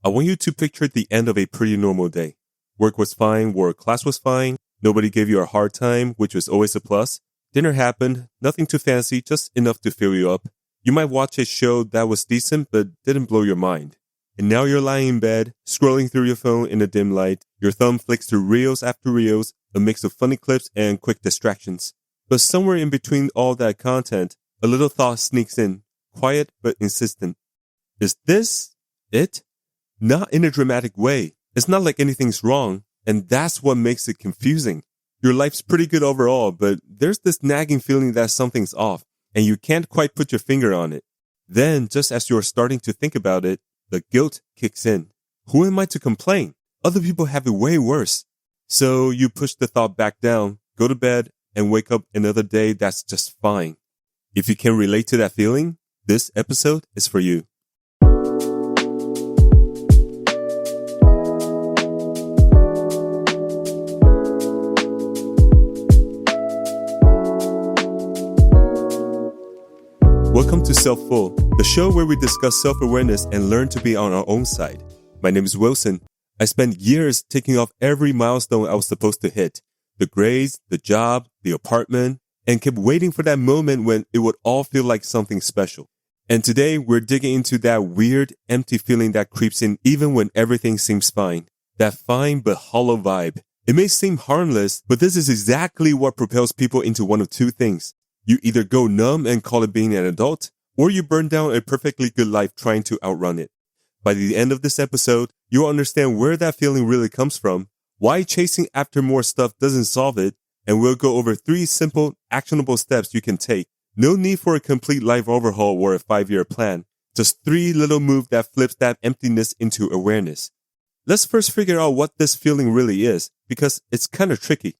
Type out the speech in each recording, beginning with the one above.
I want you to picture the end of a pretty normal day. Work was fine, work class was fine, nobody gave you a hard time, which was always a plus. Dinner happened, nothing too fancy, just enough to fill you up. You might watch a show that was decent but didn't blow your mind. And now you're lying in bed, scrolling through your phone in the dim light. Your thumb flicks through reels after reels, a mix of funny clips and quick distractions. But somewhere in between all that content, a little thought sneaks in, quiet but insistent. Is this it? Not in a dramatic way. It's not like anything's wrong, and that's what makes it confusing. Your life's pretty good overall, but there's this nagging feeling that something's off, and you can't quite put your finger on it. Then, just as you're starting to think about it, the guilt kicks in. Who am I to complain? Other people have it way worse. So you push the thought back down, go to bed, and wake up another day that's just fine. If you can relate to that feeling, this episode is for you. Welcome to Self-Full, the show where we discuss self-awareness and learn to be on our own side. My name is Wilson. I spent years ticking off every milestone I was supposed to hit. The grades, the job, the apartment, and kept waiting for that moment when it would all feel like something special. And today we're digging into that weird, empty feeling that creeps in even when everything seems fine. That fine but hollow vibe. It may seem harmless, but this is exactly what propels people into one of two things. You either go numb and call it being an adult, or you burn down a perfectly good life trying to outrun it. By the end of this episode, you'll understand where that feeling really comes from, why chasing after more stuff doesn't solve it, and we'll go over 3 simple, actionable steps you can take. No need for a complete life overhaul or a 5-year plan. Just 3 little moves that flips that emptiness into awareness. Let's first figure out what this feeling really is, because it's kind of tricky.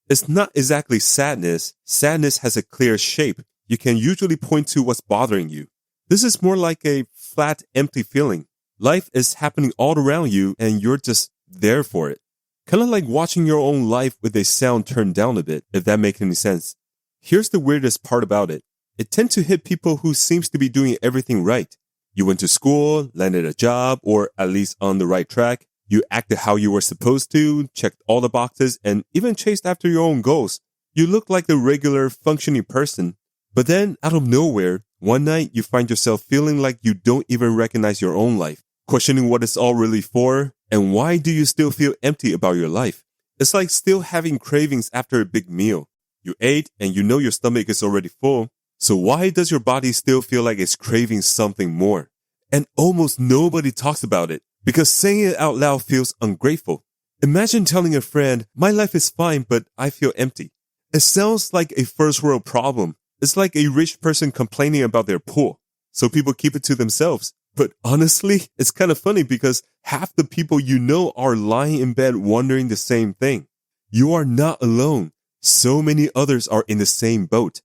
It's not exactly sadness. Sadness has a clear shape. You can usually point to what's bothering you. This is more like a flat, empty feeling. Life is happening all around you and you're just there for it. Kind of like watching your own life with a sound turned down a bit, if that makes any sense. Here's the weirdest part about it. It tends to hit people who seems to be doing everything right. You went to school, landed a job, or at least on the right track. You acted how you were supposed to, checked all the boxes, and even chased after your own goals. You look like a regular, functioning person. But then, out of nowhere, one night you find yourself feeling like you don't even recognize your own life, questioning what it's all really for, and why do you still feel empty about your life? It's like still having cravings after a big meal. You ate, and you know your stomach is already full, so why does your body still feel like it's craving something more? And almost nobody talks about it. Because saying it out loud feels ungrateful. Imagine telling a friend, my life is fine, but I feel empty. It sounds like a first world problem. It's like a rich person complaining about their pool. So people keep it to themselves. But honestly, it's kind of funny because half the people you know are lying in bed wondering the same thing. You are not alone. So many others are in the same boat.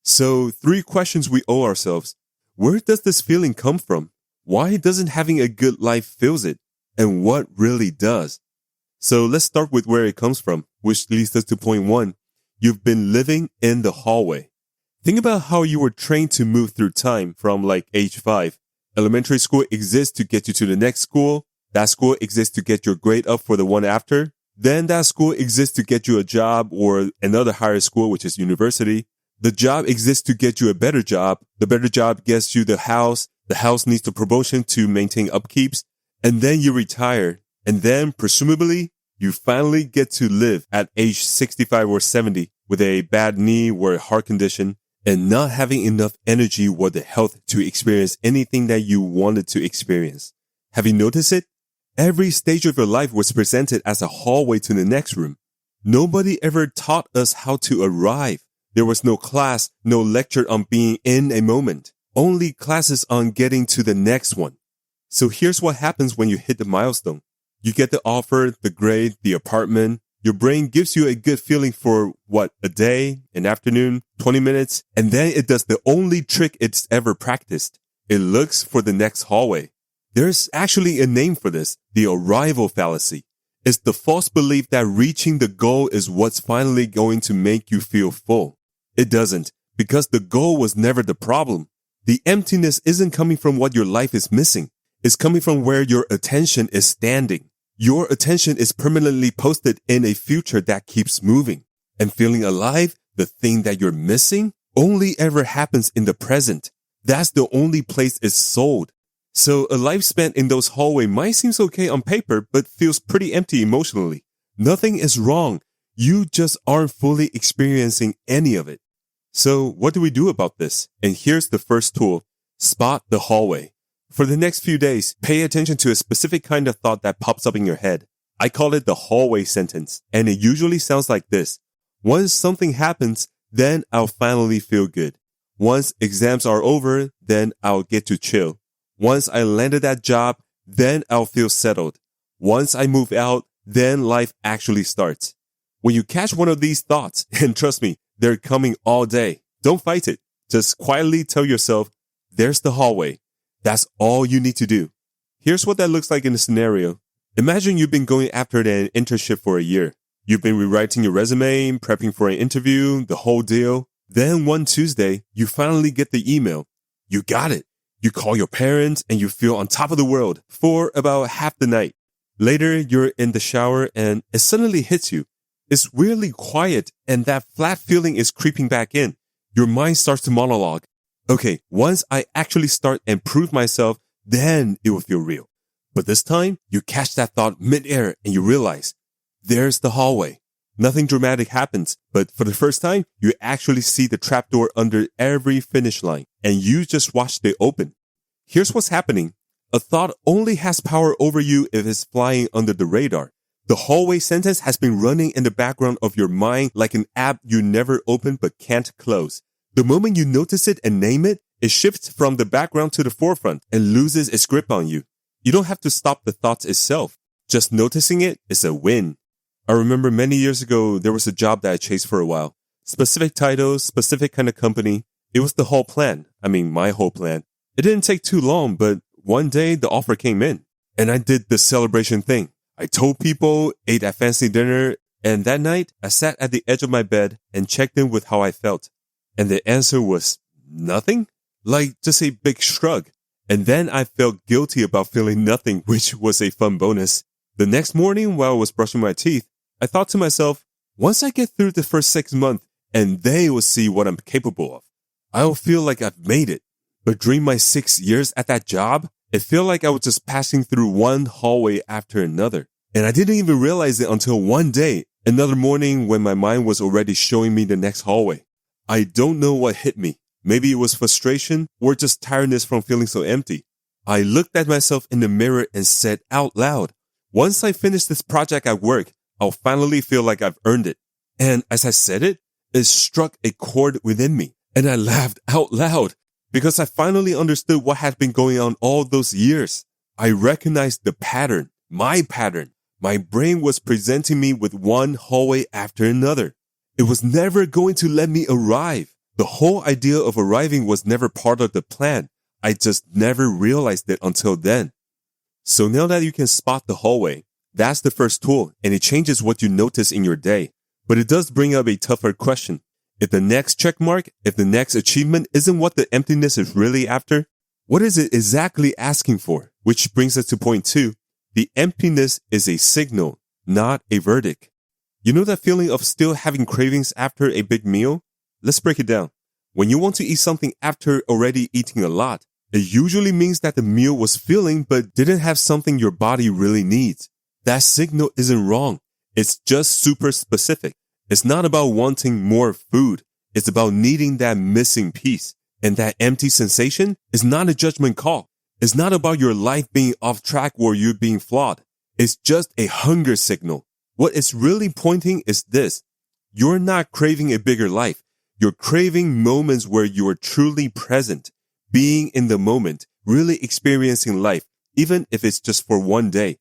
So 3 questions we owe ourselves. Where does this feeling come from? Why doesn't having a good life feels it? And what really does? So let's start with where it comes from, which leads us to point 1. You've been living in the hallway. Think about how you were trained to move through time from like age 5. Elementary school exists to get you to the next school. That school exists to get your grade up for the one after. Then that school exists to get you a job or another higher school, which is university. The job exists to get you a better job. The better job gets you the house. The house needs the promotion to maintain upkeeps, and then you retire, and then, presumably, you finally get to live at age 65 or 70 with a bad knee or a heart condition, and not having enough energy or the health to experience anything that you wanted to experience. Have you noticed it? Every stage of your life was presented as a hallway to the next room. Nobody ever taught us how to arrive. There was no class, no lecture on being in a moment. Only classes on getting to the next one. So here's what happens when you hit the milestone. You get the offer, the grade, the apartment. Your brain gives you a good feeling for, a day, an afternoon, 20 minutes, and then it does the only trick it's ever practiced. It looks for the next hallway. There's actually a name for this, the arrival fallacy. It's the false belief that reaching the goal is what's finally going to make you feel full. It doesn't, because the goal was never the problem. The emptiness isn't coming from what your life is missing. is coming from where your attention is standing. Your attention is permanently posted in a future that keeps moving. And feeling alive, the thing that you're missing, only ever happens in the present. That's the only place it's sold. So a life spent in those hallways might seem okay on paper, but feels pretty empty emotionally. Nothing is wrong. You just aren't fully experiencing any of it. So what do we do about this? And here's the first tool. Spot the hallway. For the next few days, pay attention to a specific kind of thought that pops up in your head. I call it the hallway sentence, and it usually sounds like this. Once something happens, then I'll finally feel good. Once exams are over, then I'll get to chill. Once I landed that job, then I'll feel settled. Once I move out, then life actually starts. When you catch one of these thoughts, and trust me, they're coming all day, don't fight it. Just quietly tell yourself, there's the hallway. That's all you need to do. Here's what that looks like in a scenario. Imagine you've been going after an internship for a year. You've been rewriting your resume, prepping for an interview, the whole deal. Then one Tuesday, you finally get the email. You got it. You call your parents and you feel on top of the world for about half the night. Later, you're in the shower and it suddenly hits you. It's weirdly quiet and that flat feeling is creeping back in. Your mind starts to monologue. Okay, once I actually start and prove myself, then it will feel real. But this time, you catch that thought midair and you realize, there's the hallway. Nothing dramatic happens, but for the first time, you actually see the trapdoor under every finish line, and you just watched it open. Here's what's happening. A thought only has power over you if it's flying under the radar. The hallway sentence has been running in the background of your mind like an app you never open but can't close. The moment you notice it and name it, it shifts from the background to the forefront and loses its grip on you. You don't have to stop the thoughts itself. Just noticing it is a win. I remember many years ago, there was a job that I chased for a while. Specific title, specific kind of company. It was the whole plan. My whole plan. It didn't take too long, but one day the offer came in and I did the celebration thing. I told people, ate at fancy dinner, and that night I sat at the edge of my bed and checked in with how I felt. And the answer was nothing? Like just a big shrug. And then I felt guilty about feeling nothing, which was a fun bonus. The next morning while I was brushing my teeth, I thought to myself, once I get through the first 6 months and they will see what I'm capable of, I'll feel like I've made it. But during my 6 years at that job, it felt like I was just passing through one hallway after another. And I didn't even realize it until one day, another morning when my mind was already showing me the next hallway. I don't know what hit me. Maybe it was frustration or just tiredness from feeling so empty. I looked at myself in the mirror and said out loud, once I finish this project at work, I'll finally feel like I've earned it. And as I said it, it struck a chord within me and I laughed out loud because I finally understood what had been going on all those years. I recognized the pattern, my pattern. My brain was presenting me with one hallway after another. It was never going to let me arrive. The whole idea of arriving was never part of the plan. I just never realized it until then. So now that you can spot the hallway, that's the first tool and it changes what you notice in your day. But it does bring up a tougher question. If the next check mark, if the next achievement isn't what the emptiness is really after, what is it exactly asking for? Which brings us to point 2. The emptiness is a signal, not a verdict. You know that feeling of still having cravings after a big meal? Let's break it down. When you want to eat something after already eating a lot, it usually means that the meal was filling but didn't have something your body really needs. That signal isn't wrong. It's just super specific. It's not about wanting more food. It's about needing that missing piece. And that empty sensation is not a judgment call. It's not about your life being off track or you being flawed. It's just a hunger signal. What it's really pointing is this. You're not craving a bigger life. You're craving moments where you are truly present, being in the moment, really experiencing life, even if it's just for one day.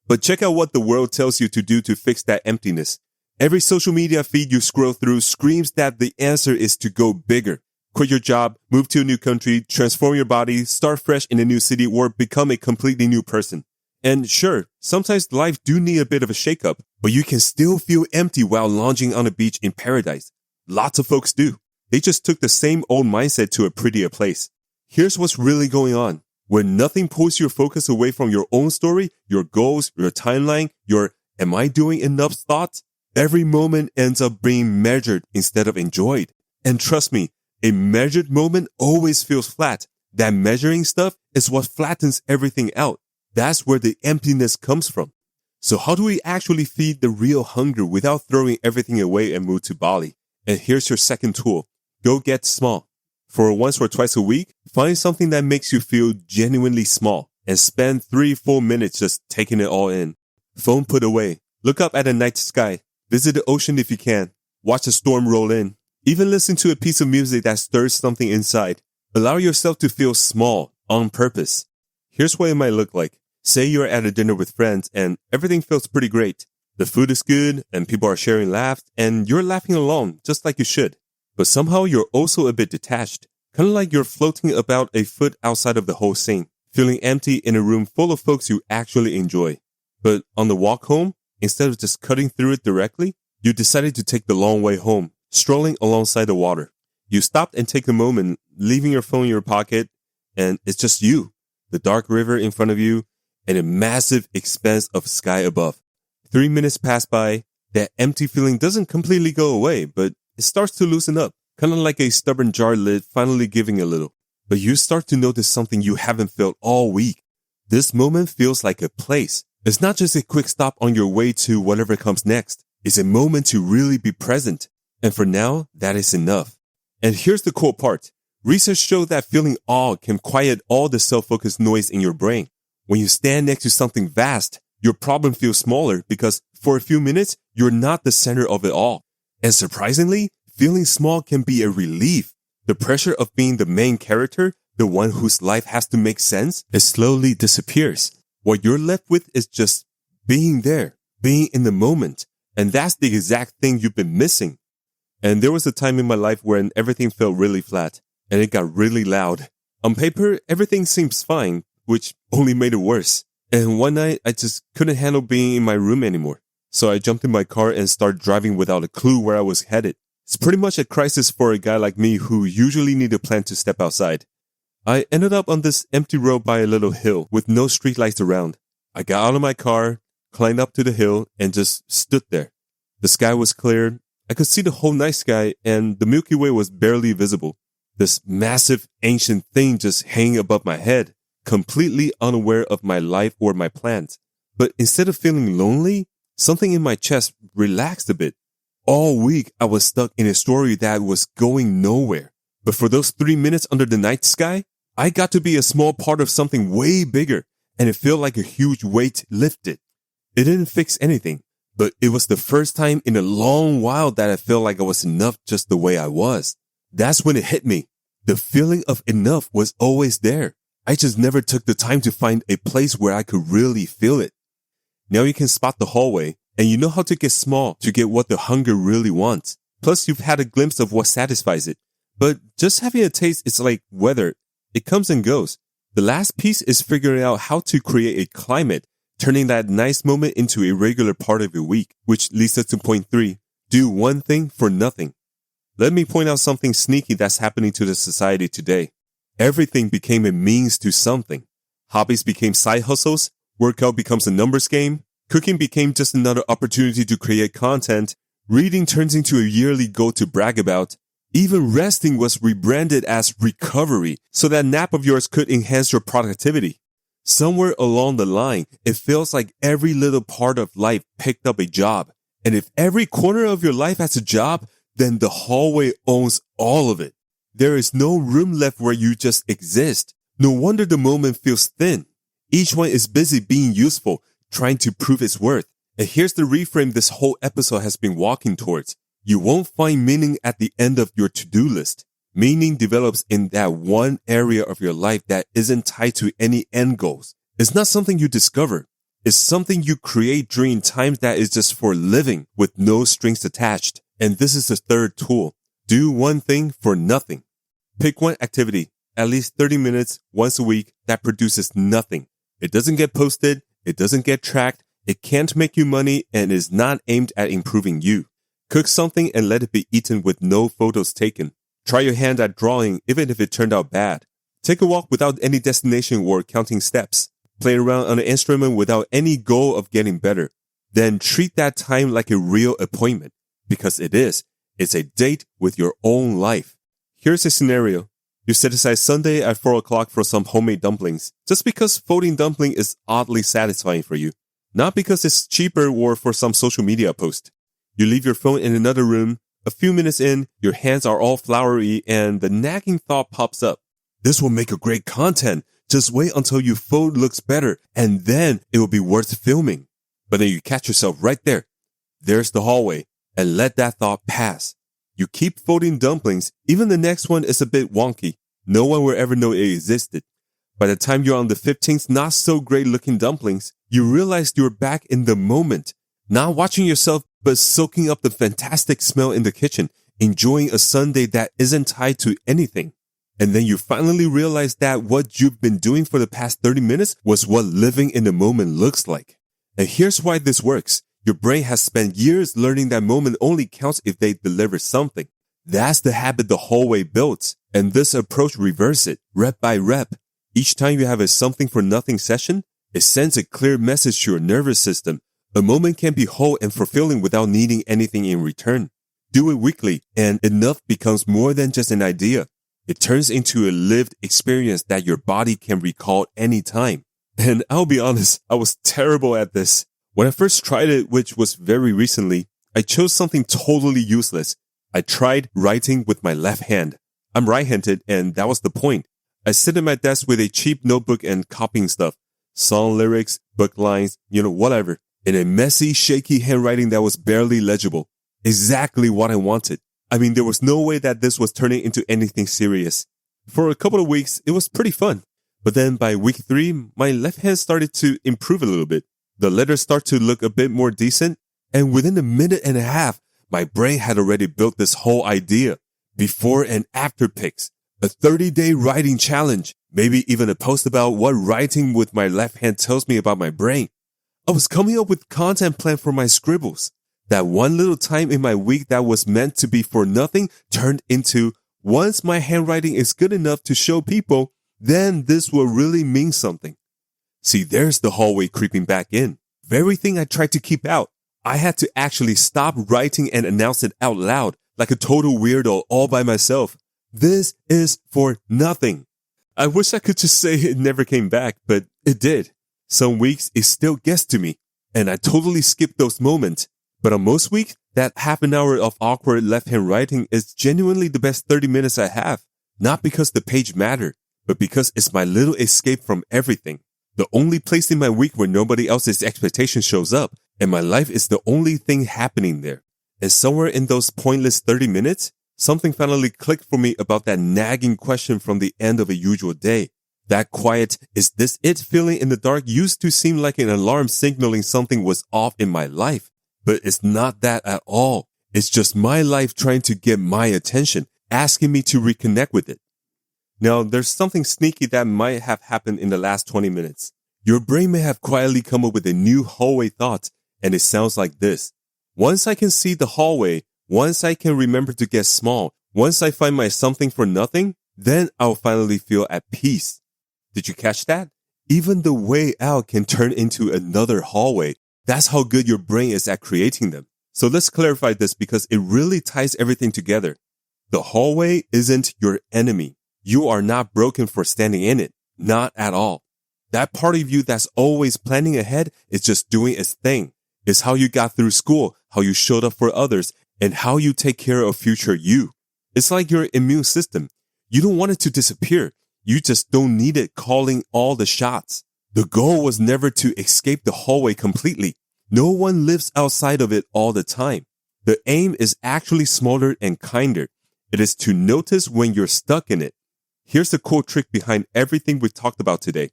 But check out what the world tells you to do to fix that emptiness. Every social media feed you scroll through screams that the answer is to go bigger. Quit your job, move to a new country, transform your body, start fresh in a new city, or become a completely new person. And sure, sometimes life do need a bit of a shakeup, but you can still feel empty while lounging on a beach in paradise. Lots of folks do. They just took the same old mindset to a prettier place. Here's what's really going on. When nothing pulls your focus away from your own story, your goals, your timeline, your am I doing enough thoughts, every moment ends up being measured instead of enjoyed. And trust me, a measured moment always feels flat. That measuring stuff is what flattens everything out. That's where the emptiness comes from. So how do we actually feed the real hunger without throwing everything away and move to Bali? And here's your second tool. Go get small. For once or twice a week, find something that makes you feel genuinely small and spend 3 full minutes just taking it all in. Phone put away. Look up at the night sky. Visit the ocean if you can. Watch a storm roll in. Even listen to a piece of music that stirs something inside. Allow yourself to feel small on purpose. Here's what it might look like. Say you're at a dinner with friends and everything feels pretty great. The food is good and people are sharing laughs and you're laughing along just like you should. But somehow you're also a bit detached. Kind of like you're floating about a foot outside of the whole scene, feeling empty in a room full of folks you actually enjoy. But on the walk home, instead of just cutting through it directly, you decided to take the long way home, strolling alongside the water. You stopped and take a moment, leaving your phone in your pocket, and it's just you, the dark river in front of you, and a massive expanse of sky above. 3 minutes pass by. That empty feeling doesn't completely go away, but it starts to loosen up, kind of like a stubborn jar lid finally giving a little. But you start to notice something you haven't felt all week. This moment feels like a place. It's not just a quick stop on your way to whatever comes next. It's a moment to really be present. And for now, that is enough. And here's the cool part. Research shows that feeling awe can quiet all the self-focused noise in your brain. When you stand next to something vast, your problem feels smaller because for a few minutes, you're not the center of it all. And surprisingly, feeling small can be a relief. The pressure of being the main character, the one whose life has to make sense, it slowly disappears. What you're left with is just being there, being in the moment. And that's the exact thing you've been missing. And there was a time in my life when everything felt really flat and it got really loud. On paper, everything seems fine, which only made it worse. And one night, I just couldn't handle being in my room anymore. So I jumped in my car and started driving without a clue where I was headed. It's pretty much a crisis for a guy like me who usually need a plan to step outside. I ended up on this empty road by a little hill with no streetlights around. I got out of my car, climbed up to the hill, and just stood there. The sky was clear. I could see the whole night sky, and the Milky Way was barely visible. This massive, ancient thing just hanging above my head, completely unaware of my life or my plans. But instead of feeling lonely, something in my chest relaxed a bit. All week, I was stuck in a story that was going nowhere. But for those 3 minutes under the night sky, I got to be a small part of something way bigger, and it felt like a huge weight lifted. It didn't fix anything, but it was the first time in a long while that I felt like I was enough just the way I was. That's when it hit me. The feeling of enough was always there. I just never took the time to find a place where I could really feel it. Now you can spot the hallway, and you know how to get small to get what the hunger really wants. Plus, you've had a glimpse of what satisfies it. But just having a taste is like weather. It comes and goes. The last piece is figuring out how to create a climate, turning that nice moment into a regular part of your week, which leads us to point 3. Do one thing for nothing. Let me point out something sneaky that's happening to the society today. Everything became a means to something. Hobbies became side hustles. Workout becomes a numbers game. Cooking became just another opportunity to create content. Reading turns into a yearly goal to brag about. Even resting was rebranded as recovery so that nap of yours could enhance your productivity. Somewhere along the line, it feels like every little part of life picked up a job. And if every corner of your life has a job, then the hallway owns all of it. There is no room left where you just exist. No wonder the moment feels thin. Each one is busy being useful, trying to prove its worth. And here's the reframe this whole episode has been walking towards. You won't find meaning at the end of your to-do list. Meaning develops in that one area of your life that isn't tied to any end goals. It's not something you discover. It's something you create during times that is just for living with no strings attached. And this is the third tool. Do one thing for nothing. Pick one activity, at least 30 minutes once a week that produces nothing. It doesn't get posted. It doesn't get tracked. It can't make you money and is not aimed at improving you. Cook something and let it be eaten with no photos taken. Try your hand at drawing even if it turned out bad. Take a walk without any destination or counting steps. Play around on an instrument without any goal of getting better. Then treat that time like a real appointment, because it is. It's a date with your own life. Here's a scenario. You set aside Sunday at 4 o'clock for some homemade dumplings, just because folding dumpling is oddly satisfying for you. Not because it's cheaper or for some social media post. You leave your phone in another room. A few minutes in, your hands are all floury and the nagging thought pops up. This will make a great content. Just wait until your food looks better and then it will be worth filming. But then you catch yourself right there. There's the hallway, and let that thought pass. You keep folding dumplings, even the next one is a bit wonky. No one will ever know it existed. By the time you're on the 15th not so great looking dumplings, you realize you're back in the moment. Not watching yourself, but soaking up the fantastic smell in the kitchen, enjoying a Sunday that isn't tied to anything. And then you finally realize that what you've been doing for the past 30 minutes was what living in the moment looks like. And here's why this works. Your brain has spent years learning that moment only counts if they deliver something. That's the habit the hallway builds. And this approach reverses it, rep by rep. Each time you have a something for nothing session, it sends a clear message to your nervous system. A moment can be whole and fulfilling without needing anything in return. Do it weekly, and enough becomes more than just an idea. It turns into a lived experience that your body can recall anytime. And I'll be honest, I was terrible at this. When I first tried it, which was very recently, I chose something totally useless. I tried writing with my left hand. I'm right-handed, and that was the point. I sit at my desk with a cheap notebook and copying stuff. Song lyrics, book lines, whatever. In a messy, shaky handwriting that was barely legible. Exactly what I wanted. I mean, there was no way that this was turning into anything serious. For a couple of weeks, it was pretty fun. But then by week 3, my left hand started to improve a little bit. The letters start to look a bit more decent. And within a minute and a half, my brain had already built this whole idea. Before and after pics. A 30-day writing challenge. Maybe even a post about what writing with my left hand tells me about my brain. I was coming up with content plan for my scribbles. That one little time in my week that was meant to be for nothing turned into, once my handwriting is good enough to show people, then this will really mean something. See, there's the hallway creeping back in. Very thing I tried to keep out. I had to actually stop writing and announce it out loud, like a total weirdo all by myself. This is for nothing. I wish I could just say it never came back, but it did. Some weeks it still gets to me, and I totally skip those moments. But on most weeks, that half an hour of awkward left-hand writing is genuinely the best 30 minutes I have. Not because the page mattered, but because it's my little escape from everything. The only place in my week where nobody else's expectation shows up, and my life is the only thing happening there. And somewhere in those pointless 30 minutes, something finally clicked for me about that nagging question from the end of a usual day. That quiet, is this it feeling in the dark used to seem like an alarm signaling something was off in my life. But it's not that at all. It's just my life trying to get my attention, asking me to reconnect with it. Now, there's something sneaky that might have happened in the last 20 minutes. Your brain may have quietly come up with a new hallway thought, and it sounds like this. Once I can see the hallway, once I can remember to get small, once I find my something for nothing, then I'll finally feel at peace. Did you catch that? Even the way out can turn into another hallway. That's how good your brain is at creating them. So let's clarify this because it really ties everything together. The hallway isn't your enemy. You are not broken for standing in it. Not at all. That part of you that's always planning ahead is just doing its thing. It's how you got through school, how you showed up for others, and how you take care of future you. It's like your immune system. You don't want it to disappear. You just don't need it calling all the shots. The goal was never to escape the hallway completely. No one lives outside of it all the time. The aim is actually smaller and kinder. It is to notice when you're stuck in it. Here's the cool trick behind everything we talked about today.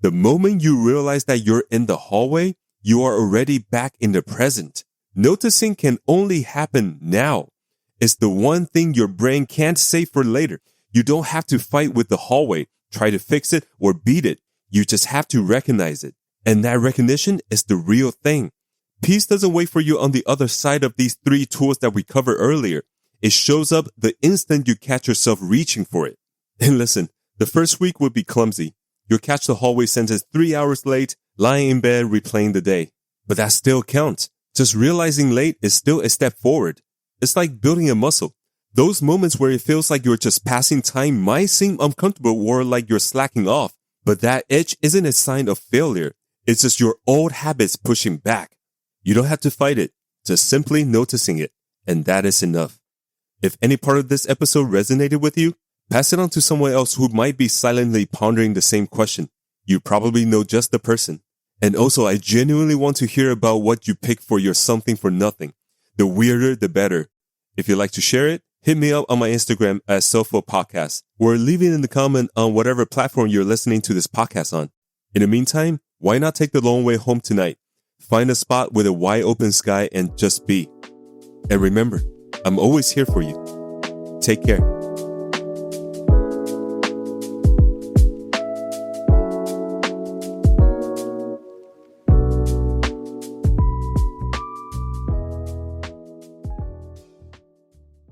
The moment you realize that you're in the hallway, you are already back in the present. Noticing can only happen now. It's the one thing your brain can't save for later. You don't have to fight with the hallway, try to fix it, or beat it. You just have to recognize it. And that recognition is the real thing. Peace doesn't wait for you on the other side of these 3 tools that we covered earlier. It shows up the instant you catch yourself reaching for it. And listen, The first week would be clumsy. You'll catch the hallway sentence 3 hours late, lying in bed replaying the day. But that still counts. Just realizing late is still a step forward. It's like building a muscle. Those moments where it feels like you're just passing time might seem uncomfortable or like you're slacking off. But that itch isn't a sign of failure. It's just your old habits pushing back. You don't have to fight it, just simply noticing it. And that is enough. If any part of this episode resonated with you, pass it on to someone else who might be silently pondering the same question. You probably know just the person. And also, I genuinely want to hear about what you pick for your something for nothing. The weirder, the better. If you'd like to share it, hit me up on my Instagram at @SelfWellPodcast or leave it in the comment on whatever platform you're listening to this podcast on. In the meantime, why not take the long way home tonight? Find a spot with a wide open sky and just be. And remember, I'm always here for you. Take care.